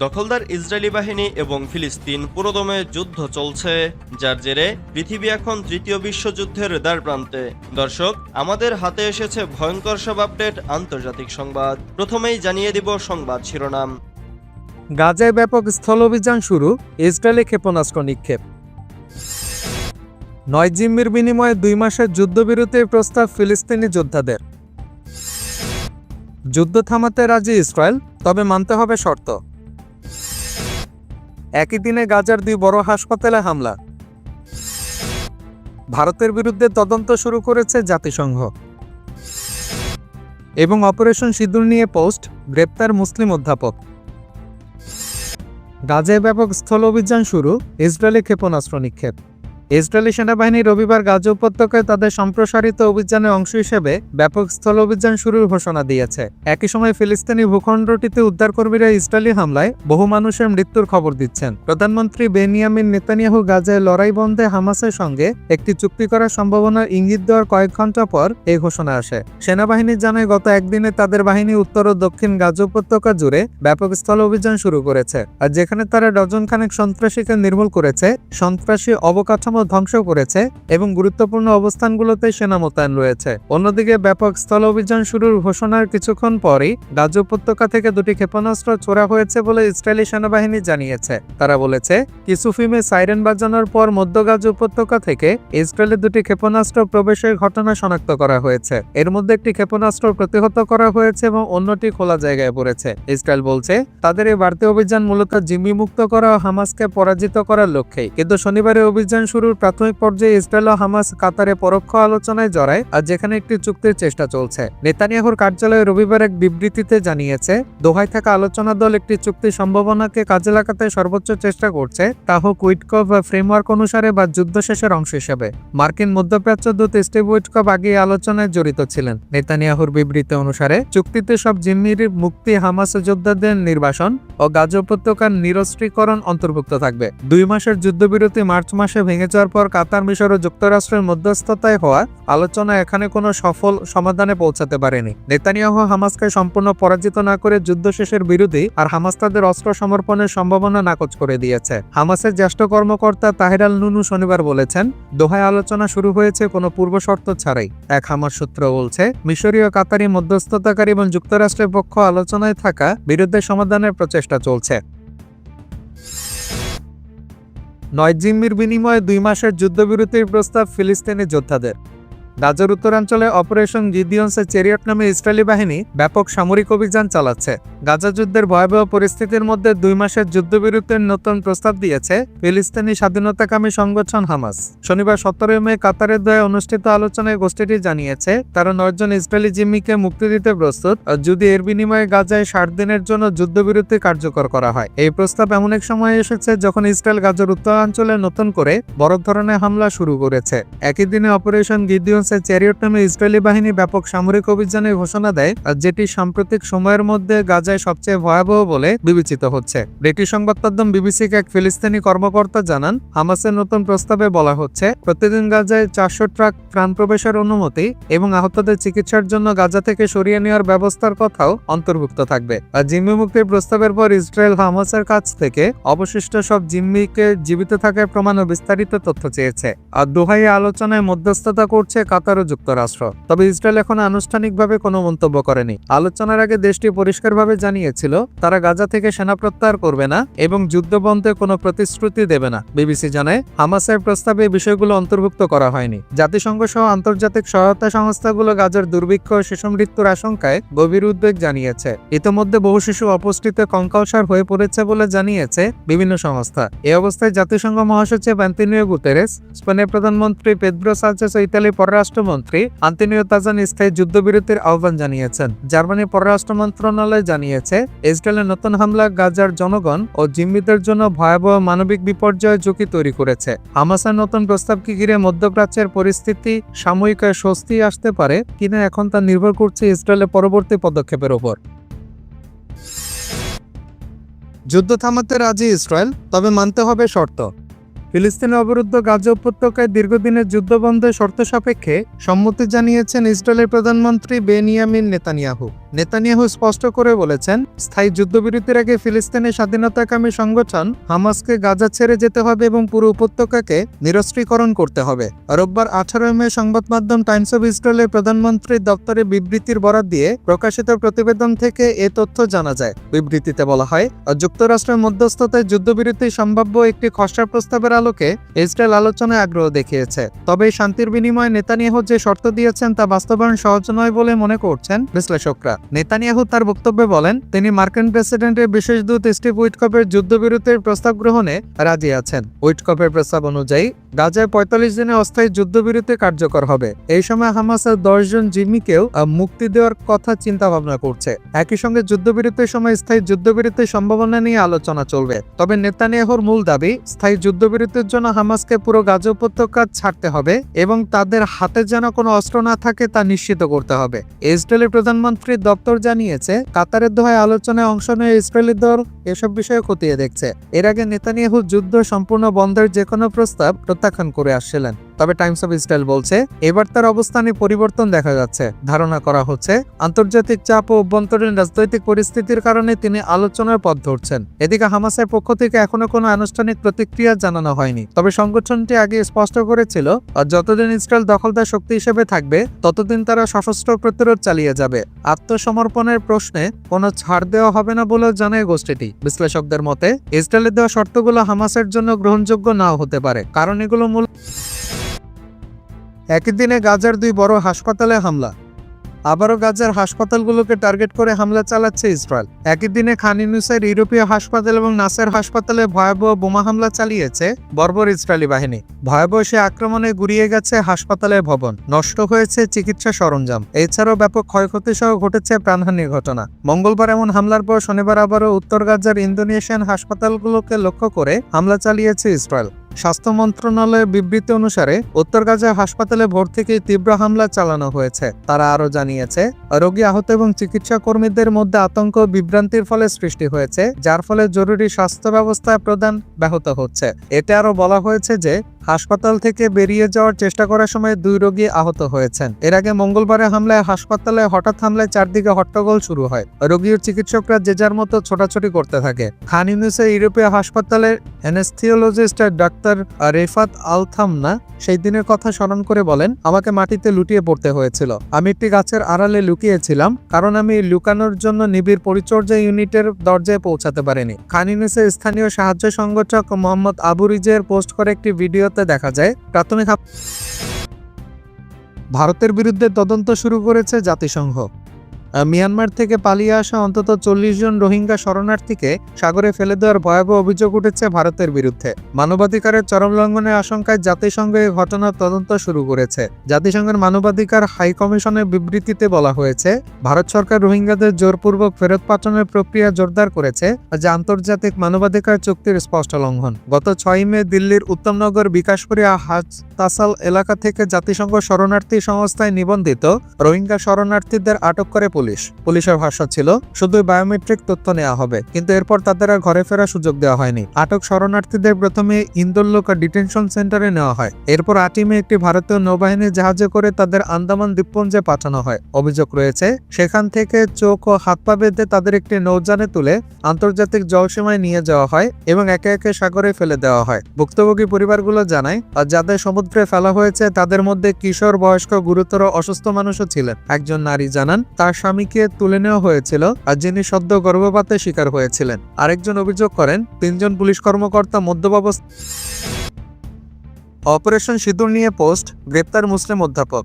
দখলদার ইসরায়েলি বাহিনী এবং ফিলিস্তিন পুরোদমে যুদ্ধ চলছে, যার জেরে পৃথিবী এখন তৃতীয় বিশ্বযুদ্ধের দ্বারপ্রান্তে। দর্শক, আমাদের হাতে এসেছে ভয়ঙ্কর সব আপডেট আন্তর্জাতিক সংবাদ। প্রথমেই জানিয়ে দিব সংবাদ শিরোনাম। গাজায় ব্যাপক স্থল অভিযান শুরু, ইসরায়েলে ক্ষেপণাস্ত্র নিক্ষেপ। 9 জিম্মির বিনিময়ে 2 মাসের যুদ্ধবিরতির প্রস্তাব ফিলিস্তিনি যোদ্ধাদের। যুদ্ধ থামাতে রাজি ইসরায়েল, তবে মানতে হবে শর্ত। একই দিনে গাজার 2 বড় হাসপাতালে হামলা। ভারতের বিরুদ্ধে তদন্ত শুরু করেছে জাতিসংঘ। এবং অপারেশন সিঁদুর নিয়ে পোস্ট, গ্রেপ্তার মুসলিম অধ্যাপক। গাজায় ব্যাপক স্থল অভিযান শুরু, ইসরায়েলে ক্ষেপণাস্ত্র নিক্ষেপ। ইসরায়েলি সেনাবাহিনী রবিবার গাজা উপত্যকায় তাদের সম্প্রসারিত অভিযানের অংশ হিসেবে ব্যাপক স্থল অভিযান শুরুর ঘোষণা দিয়েছে। একই সময় ফিলিস্তিনি ভূখণ্ডটিতে উদ্ধারকর্মীরা ইসরায়েলি হামলায় বহু মানুষের মৃত্যুর খবর দিচ্ছেন। প্রধানমন্ত্রী বেনিয়ামিন নেতানিয়াহু গাজায় লড়াই বন্ধে হামাসের সঙ্গে একটি চুক্তি করার সম্ভাবনার ইঙ্গিত দেওয়ার কয়েক ঘন্টা পর এই ঘোষণা আসে। সেনাবাহিনী জানায় গত একদিনে তাদের বাহিনী উত্তর ও দক্ষিণ গাজা উপত্যকা জুড়ে ব্যাপক স্থল অভিযান শুরু করেছে, আর যেখানে তারা ডজনখানেক সন্ত্রাসীকে নির্মূল করেছে, সন্ত্রাসী অবকাঠামো ধ্বংস করেছে এবং গুরুত্বপূর্ণ অবস্থানগুলোতে সেনা মোতায়েন রয়েছে। অন্যদিকে ব্যাপক স্থল অভিযান শুরুর ঘোষণার কিছুক্ষণ পরই গাজা উপত্যকা থেকে 2টি ক্ষেপণাস্ত্র ছোড়া হয়েছে বলে ইসরায়েলি সেনাবাহিনী জানিয়েছে। তারা বলেছে, কিসুফিমে সাইরেন বাজানোর পর মধ্য গাজা উপত্যকা থেকে ইসরায়েলের 2টি ক্ষেপণাস্ত্র প্রবেশের ঘটনা শনাক্ত করা হয়েছে। এর মধ্যে একটি ক্ষেপণাস্ত্র প্রতিহত করা হয়েছে এবং অন্যটি খোলা জায়গায় পড়েছে। ইসরায়েল বলছে, তাদের এই বাড়তি অভিযান মূলত জিম্মি মুক্ত করা ও হামাসকে পরাজিত করার লক্ষ্যেই। কিন্তু শনিবারে অভিযান শুরুর প্রাথমিক পর্যায়ে ইসরায়েল ও হামাস কাতারে পরোক্ষ আলোচনায় জড়ায়, আর যেখানে একটি চুক্তির চেষ্টা চলছে। নেতানিয়াহুর কার্যালয় রবিবার এক বিবৃতিতে জানিয়েছে, দোহায় থাকা আলোচনা দল একটি চুক্তির সম্ভাবনাকে কাজে লাগাতে সর্বোচ্চ চেষ্টা করছে, তা হোক উইটকফ বা ফ্রেমওয়ার্ক অনুসারে বা যুদ্ধ শেষের অংশ হিসেবে। মার্কিন মধ্যপ্রাচ্য দূত স্টিভ উইটকফ আগে আলোচনায় জড়িত ছিলেন। নেতানিয়াহুর বিবৃতি অনুসারে চুক্তিতে সব জিম্মির মুক্তি, হামাস যোদ্ধাদের নির্বাসন ও গাজা উপত্যকার নিরস্ত্রীকরণ অন্তর্ভুক্ত থাকবে। 2 মাসের যুদ্ধবিরতি মার্চ মাসে ভেঙে যাওয়ার পর কাতার, মিশর ও যুক্তরাষ্ট্রের মধ্যস্থতায় হওয়া আলোচনা এখানে কোনো সফল সমাধানে পৌঁছাতে পারেনি। নেতানিয়াহু হামাসকে সম্পূর্ণ পরাজিত না করে যুদ্ধ শেষের বিরোধী আর হামাস তাদের অস্ত্র সমর্পণের সম্ভাবনা নাকচ করে দিয়েছে। হামাসের জ্যেষ্ঠ কর্মকর্তা তাহের আল নুনু শনিবার বলেছেন, দোহায় আলোচনা শুরু হয়েছে কোনো পূর্ব শর্ত ছাড়াই। এক হামাস সূত্র বলছে, মিশরীয়, কাতারি মধ্যস্থতাকারী এবং যুক্তরাষ্ট্রের পক্ষ আলোচনায় থাকা বিরোধের সমাধানের প্রচেষ্টা চলছে। 9 জিম্মির বিনিময়ে 2 মাসের যুদ্ধবিরতির প্রস্তাব ফিলিস্তিনি যোদ্ধাদের। গাজার উত্তরাঞ্চলে অপারেশন গিদিয়নসে চেরিয়ট নামে ইসরায়েলি বাহিনী ব্যাপক সামরিক অভিযান চালাচ্ছে। গাজা যুদ্ধের ভয়াবহ পরিস্থিতির মধ্যে 2 মাসের যুদ্ধবিরতির নতুন প্রস্তাব দিয়েছে ফিলিস্তিনি স্বাধীনতাকামী সংগঠন হামাস। শনিবার 17 মে কাতারের দোহায় অনুষ্ঠিত আলোচনায় গোষ্ঠীটি জানিয়েছে, তারা 9 জন ইসরায়েলি জিম্মিকে মুক্তি দিতে প্রস্তুত, যদি এর বিনিময়ে গাজায় 60 দিনের জন্য যুদ্ধবিরতি কার্যকর করা হয়। এই প্রস্তাব এমন এক সময় এসেছে যখন ইসরায়েল গাজার উত্তরাঞ্চলে নতুন করে বড় ধরনের হামলা শুরু করেছে। একই দিনে অপারেশন গিদিয়ন চেরিয়ট নামে ইসরায়েলি বাহিনী ব্যাপক সামরিক অভিযানের ঘোষণা দেয়, যেটি সাম্প্রতিক সময়ের মধ্যে গাজায় সবচেয়ে ভয়াবহ বলে বিবেচিত হচ্ছে। ব্রিটিশ সংবাদ মাধ্যম বিবিসিকে এক ফিলিস্তিনি কর্মকর্তা জানান, হামাসের নতুন প্রস্তাবে বলা হচ্ছে, প্রতিদিন গাজায় 400 ট্রাক ত্রাণ প্রবেশের অনুমতি এবং আহতদের চিকিৎসার জন্য গাজা থেকে সরিয়ে নেওয়ার ব্যবস্থার কথাও অন্তর্ভুক্ত থাকবে। আর জিম্মি মুক্তির প্রস্তাবের পর ইসরায়েল হামাসের কাছ থেকে অবশিষ্ট সব জিম্মিকে জীবিত থাকার প্রমাণ ও বিস্তারিত তথ্য চেয়েছে। আর দোহায় আলোচনায় মধ্যস্থতা করছে কাতার ও যুক্তরাষ্ট্র। তবে ইসরায়েল এখন আনুষ্ঠানিকভাবে কোনো মন্তব্য করেনি। আলোচনার আগে দেশটি পরিষ্কারভাবে জানিয়েছিল, তারা গাজা থেকে সেনা প্রত্যাহার করবে না এবং যুদ্ধ বন্ধে কোনো প্রতিশ্রুতি দেবে না। বিবিসি জানায়, হামাসের প্রস্তাবে এই বিষয়গুলো অন্তর্ভুক্ত করা হয়নি। জাতিসংঘ সহ আন্তর্জাতিক সহায়তা সংস্থাগুলো গাজার দুর্ভিক্ষ ও শিশু মৃত্যুর আশঙ্কায় গভীর উদ্বেগ জানিয়েছে। ইতোমধ্যে বহু শিশু অপুষ্টিতে কঙ্কালসার হয়ে পড়েছে বলে জানিয়েছে বিভিন্ন সংস্থা। এই অবস্থায় জাতিসংঘ মহাসচিব অ্যান্তোনিও গুতেরেস, স্পেনের প্রধানমন্ত্রী পেদ্রো সানচেজ ও ইতালির পররাষ্ট্রমন্ত্রী আন্তোনিও তাজানি স্থায়ী যুদ্ধবিরতির আহ্বান জানিয়েছেন। জার্মানির পররাষ্ট্র মন্ত্রণালয় জানিয়েছে, ইসরায়েলের নতুন হামলা গাজার জনগণ ও জিম্মিদের জন্য ভয়াবহ মানবিক বিপর্যয়ের ঝুঁকি তৈরি করেছে। হামাসের নতুন প্রস্তাবকে ঘিরে মধ্যপ্রাচ্যের পরিস্থিতি সাময়িক স্বস্তি আসতে পারে কিনা এখন তা নির্ভর করছে ইসরায়েলের পরবর্তী পদক্ষেপের উপর। যুদ্ধ থামাতে রাজি ইসরায়েল, তবে মানতে হবে শর্ত। ফিলিস্তিনে অবরুদ্ধ গাজা উপত্যকায় দীর্ঘদিনের যুদ্ধবন্ধের শর্ত সাপেক্ষে সম্মতি জানিয়েছেন ইসরায়েলের প্রধানমন্ত্রী বেনিয়ামিন নেতানিয়াহু। নেতানিয়াহু স্পষ্ট করে বলেছেন, স্থায়ী যুদ্ধবিরতির আগে ফিলিস্তিনের স্বাধীনতাকামী সংগঠন হামাসকে গাজা ছেড়ে যেতে হবে এবং পুরো উপত্যকাকে নিরস্ত্রীকরণ করতে হবে। রোববার 18 মে সংবাদ মাধ্যম টাইমস অব ইসরায়েলের প্রধানমন্ত্রীর দপ্তরে বিবৃতির বরাত দিয়ে প্রকাশিত প্রতিবেদন থেকে এ তথ্য জানা যায়। বিবৃতিতে বলা হয়, যুক্তরাষ্ট্রের মধ্যস্থতায় যুদ্ধবিরতি সম্ভাব্য একটি খসড়া প্রস্তাবের আলোকে ইসরায়েল আলোচনায় আগ্রহ দেখিয়েছে। তবে এই শান্তির বিনিময়ে নেতানিয়াহু যে শর্ত দিয়েছেন তা বাস্তবায়ন সহজ নয় বলে মনে করছেন বিশ্লেষকরা। নেতানিয়াহু তার বক্তব্যে বলেন, তিনি মার্কিন প্রেসিডেন্টের বিশেষ দূত স্টিভ উইটকফের যুদ্ধবিরতির প্রস্তাব গ্রহণে রাজি আছেন। উইটকফের প্রস্তাব অনুযায়ী গাজায় 45 দিনের অস্থায়ী যুদ্ধবিরতি কার্যকর হবে। এই সময় হামাসের 10 জন জিম্মিকেও মুক্তি দেওয়ার কথা চিন্তা ভাবনা করছে। একই সঙ্গে যুদ্ধবিরতির সময় স্থায়ী যুদ্ধবিরতির সম্ভাবনা নিয়ে আলোচনা চলবে। তবে নেতানিয়াহুর মূল দাবি, স্থায়ী যুদ্ধবিরতির জন্য হামাসকে পুরো গাজা উপত্যকা ছাড়তে হবে এবং তাদের হাতে যেন কোনো অস্ত্র না থাকে তা নিশ্চিত করতে হবে। ইসরায়েলের প্রধানমন্ত্রীর দপ্তর জানিয়েছে, কাতারের দোহায় আলোচনায় অংশ নিয়ে ইসরায়েলি দল এসব বিষয়ে খতিয়ে দেখছে। এর আগে নেতানিয়াহু যুদ্ধ সম্পূর্ণ বন্ধের যে কোনো প্রস্তাব প্রত্যাখ্যান করে আসছিলেন। তবে টাইমস অব ইসরায়েল বলছে, এবার তার অবস্থানে পরিবর্তন দেখা যাচ্ছে। ধারণা করা হচ্ছে, আন্তর্জাতিক চাপ ও অভ্যন্তরীণ রাজনৈতিক পরিস্থিতির কারণে তিনি আলোচনার পথ ধরছেন। এদিকে হামাসের পক্ষ থেকে এখনো কোনো আনুষ্ঠানিক প্রতিক্রিয়া জানানো হয়নি। তবে সংগঠনটি আগে স্পষ্ট করেছিল, যতদিন ইসরায়েল দখলদার শক্তি হিসেবে থাকবে ততদিন তারা সশস্ত্র প্রতিরোধ চালিয়ে যাবে। আত্মসমর্পণের প্রশ্নে কোনো ছাড় দেওয়া হবে না বলেও জানায় গোষ্ঠীটি। বিশ্লেষকদের মতে, ইসরায়েলের দেওয়া শর্তগুলো হামাসের জন্য গ্রহণযোগ্য নাও হতে পারে, কারণ এগুলো মূল। একই দিনে গাজার 2 বড় হাসপাতালে হামলা। আবারও গাজার হাসপাতালগুলোকে টার্গেট করে হামলা চালাচ্ছে ইসরায়েল। একই দিনে খান ইউনিসের ইউরোপীয় হাসপাতাল এবং নাসের হাসপাতালে ভয়াবহ বোমা হামলা চালিয়েছে বর্বর ইসরায়েলি বাহিনী। ভয়াবহ সে আক্রমণে গুড়িয়ে গেছে হাসপাতালের ভবন, নষ্ট হয়েছে চিকিৎসা সরঞ্জাম, এছাড়াও ব্যাপক ক্ষয়ক্ষতি সহ ঘটেছে প্রাণহানির ঘটনা। মঙ্গলবার এমন হামলার পর শনিবার আবারও উত্তর গাজার ইন্দোনেশিয়ান হাসপাতালগুলোকে লক্ষ্য করে হামলা চালিয়েছে ইসরায়েল। স্বাস্থ্য মন্ত্রণালয়ের বিবৃতি অনুসারে উত্তর গাজা হাসপাতালে ভোর থেকেই তীব্র হামলা চালানো হয়েছে। তারা আরও জানিয়েছে, রোগী, আহত এবং চিকিৎসা কর্মীদের মধ্যে আতঙ্ক ও বিভ্রান্তির ফলে সৃষ্টি হয়েছে, যার ফলে জরুরি স্বাস্থ্য ব্যবস্থা প্রদান ব্যাহত হচ্ছে। এতে আরও বলা হয়েছে যে হাসপাতাল থেকে বেরিয়ে যাওয়ার চেষ্টা করার সময় 2 রোগী আহত হয়েছেন। এর আগে মঙ্গলবারের হামলায় হাসপাতালে হঠাৎ হামলায় চারদিকে হট্টগোল শুরু হয়। রোগী ও চিকিৎসকরা যে যার মতো ছোটাছুটি করতে থাকে। খান ইউনিসের ইউরোপীয় হাসপাতালের অ্যানেস্থিওলজিস্ট ডাক্তার রেফাত আল থামনা সেই দিনের কথা স্মরণ করে বলেন, আমাকে মাটিতে লুটিয়ে পড়তে হয়েছিল। আমি একটি গাছের আড়ালে লুকিয়েছিলাম, কারণ আমি লুকানোর জন্য নিবিড় পরিচর্যা ইউনিটের দরজায় পৌঁছাতে পারিনি। খান ইউনিসের স্থানীয় সাহায্য সংগঠক মোহাম্মদ আবু রিজের পোস্ট করে একটি ভিডিওতে দেখা যায়, প্রাথমিক ভারতের বিরুদ্ধে তদন্ত শুরু করেছে জাতিসংঘ। মিয়ানমার থেকে পালিয়ে আসা অন্তত 40 জন রোহিঙ্গা শরণার্থীকে সাগরে ফেলে দেওয়ার ভয়াবহ অভিযোগ উঠেছে ভারতের বিরুদ্ধে। মানবাধিকারের চরম লঙ্ঘনের আশঙ্কায় জাতিসংঘ এই ঘটনার তদন্ত শুরু করেছে। জাতিসংঘের মানবাধিকার হাই কমিশনের বিবৃতিতে বলা হয়েছে, ভারত সরকার রোহিঙ্গাদের জোরপূর্বক ফেরত পাঠানোর প্রক্রিয়া জোরদার করেছে, যা আন্তর্জাতিক মানবাধিকার চুক্তির স্পষ্ট লঙ্ঘন। গত 6 মে দিল্লির উত্তমনগর বিকাশপুরী হাজতাসাল এলাকা থেকে জাতিসংঘ শরণার্থী সংস্থায় নিবন্ধিত রোহিঙ্গা শরণার্থীদের আটক করে পুলিশের ভাষ্য ছিল, শুধু বায়োমেট্রিক তথ্য নেওয়া হবে, কিন্তু এরপর তাদের আর ঘরে ফেরার সুযোগ দেওয়া হয়নি। আটক শরণার্থীদের প্রথমে ইন্দোরলোকা ডিটেনশন সেন্টারে নেওয়া হয়। এরপর 8 মে একটি ভারতীয় নৌবাহিনীর জাহাজে করে তাদের আন্দামান দ্বীপপুঞ্জে পাঠানো হয়। অভিযোগ রয়েছে, সেখান থেকে চোখ ও হাত পা বেঁধে তাদের একটি নৌযানে তুলে আন্তর্জাতিক জলসীমায় নিয়ে যাওয়া হয় এবং একে একে সাগরে ফেলে দেওয়া হয়। ভুক্তভোগী পরিবারগুলো জানায়, যাদের সমুদ্রে ফেলা হয়েছে তাদের মধ্যে কিশোর, বয়স্ক, গুরুতর অসুস্থ মানুষও ছিলেন। একজন নারী জানান, তার স্বামীকে তুলে নেওয়া হয়েছিল, আর যিনি সদ্য গর্ভপাতের শিকার হয়েছিলেন। আরেকজন অভিযোগ করেন, 3 জন পুলিশ কর্মকর্তা মদ্যপান। অপারেশন সিঁদুর নিয়ে পোস্ট, গ্রেপ্তার মুসলিম অধ্যাপক।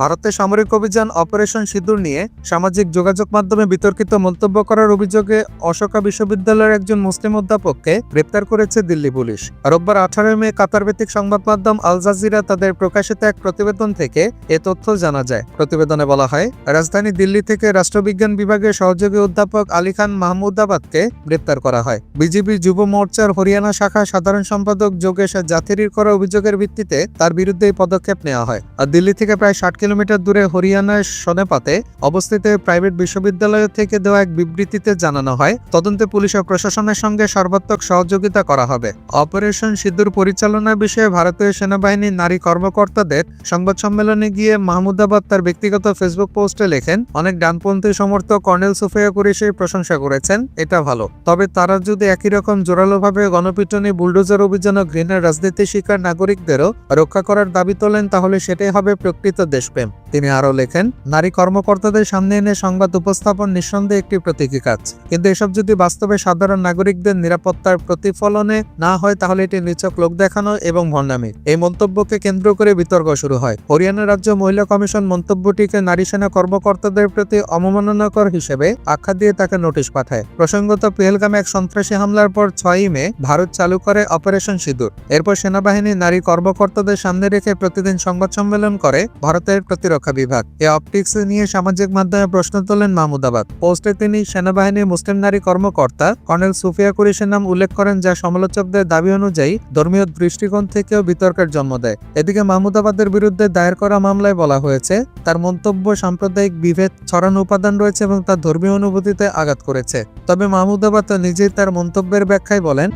ভারতের সামরিক অভিযান অপারেশন সিঁদুর নিয়ে সামাজিক যোগাযোগ মাধ্যমে বিতর্কিত মন্তব্য করার অভিযোগে অশোকা বিশ্ববিদ্যালয়ের একজন মুসলিম অধ্যাপককে গ্রেপ্তার করেছে দিল্লি পুলিশ। রোববার 18 মে কাতার ভিত্তিক সংবাদ মাধ্যম আল জাজিরা তাদের প্রকাশিত এক প্রতিবেদন থেকে এ তথ্য জানা যায়। প্রতিবেদনে বলা হয়, রাজধানী দিল্লি থেকে রাষ্ট্রবিজ্ঞান বিভাগের সহযোগী অধ্যাপক আলী খান মাহমুদাবাদকে গ্রেপ্তার করা হয়। বিজেপি যুব মোর্চার হরিয়ানা শাখা সাধারণ সম্পাদক যোগেশ জাথিরির করা অভিযোগের ভিত্তিতে তার বিরুদ্ধে এই পদক্ষেপ নেওয়া হয়। আর দিল্লি থেকে প্রায় 60 কিলোমিটার দূরে হরিয়ানার সোনেপাতে অবস্থিত প্রাইভেট বিশ্ববিদ্যালয় থেকে দেওয়া এক বিবৃতিতে জানানো হয়, তদন্তে পুলিশ ও প্রশাসনের সঙ্গে সর্বাত্মক সহযোগিতা করা হবে। অপারেশন সিঁদুর পরিচালনার বিষয়ে ভারতীয় সেনাবাহিনীর নারী কর্মকর্তাদের সংবাদ সম্মেলনে গিয়ে মাহমুদাবাদ তার ব্যক্তিগত ফেসবুক পোস্টে লেখেন, অনেক ডানপন্থী সমর্থক কর্নেল সুফিয়া কুরেশির প্রশংসা করেছেন, এটা ভালো। তবে তারা যদি একই রকম জোরালোভাবে গণপিটুনি, বুলডোজার অভিযান ও ঘৃণার রাজনীতি শিকার নাগরিকদেরও রক্ষা করার দাবি তোলেন, তাহলে সেটাই হবে প্রকৃত দেশপ্রেম। তিনি আরও লেখেন, নারী কর্মকর্তাদের সামনে এনে সংবাদ উপস্থাপন নিঃসন্দেহে একটি প্রতীকী কাজ, কিন্তু এসব যদি বাস্তবে সাধারণ নাগরিকদের নিরাপত্তার প্রতিফলনে না হয় তাহলে এটি নিছক লোক দেখানো এবং ভণ্ডামি। এই মন্তব্যকে কেন্দ্র করে বিতর্ক শুরু হয়। হরিয়ানা রাজ্য মহিলা কমিশন মন্তব্যটিকে নারী সেনা কর্মকর্তাদের প্রতি অবমাননাকর হিসেবে আখ্যা দিয়ে তাকে নোটিশ পাঠায়। প্রসঙ্গত, পেহেলগামে এক সন্ত্রাসী হামলার পর 6ই মে ভারত চালু করে অপারেশন সিঁদুর। এরপর সেনাবাহিনী নারী কর্মকর্তাদের সামনে রেখে প্রতিদিন সংবাদ সম্মেলন করে ভারতের প্রতিরক্ষা বিভাগ। এই অপটিক্স নিয়ে সামাজিক মাধ্যমে প্রশ্ন তোলেন মাহমুদাবাদ। পোস্টে তিনি সেনাবাহিনীর মুসলিম নারী কর্মকর্তা কর্নেল সুফিয়া কুরেশির নাম উল্লেখ করেন, যা সমালোচকদের দাবি অনুযায়ী ধর্মীয় দৃষ্টিকোণ থেকেও বিতর্কের জন্ম দেয়। এদিকে মাহমুদাবাদের বিরুদ্ধে দায়ের করা মামলায় বলা হয়েছে, তার মন্তব্য সাম্প্রদায়িক বিভেদ ছড়ানো উপাদান রয়েছে এবং তার ধর্মীয় অনুভূতিতে আঘাত করেছে। তবে মাহমুদাবাদ নিজেই তার মন্তব্যের ব্যাখ্যায় বলেন,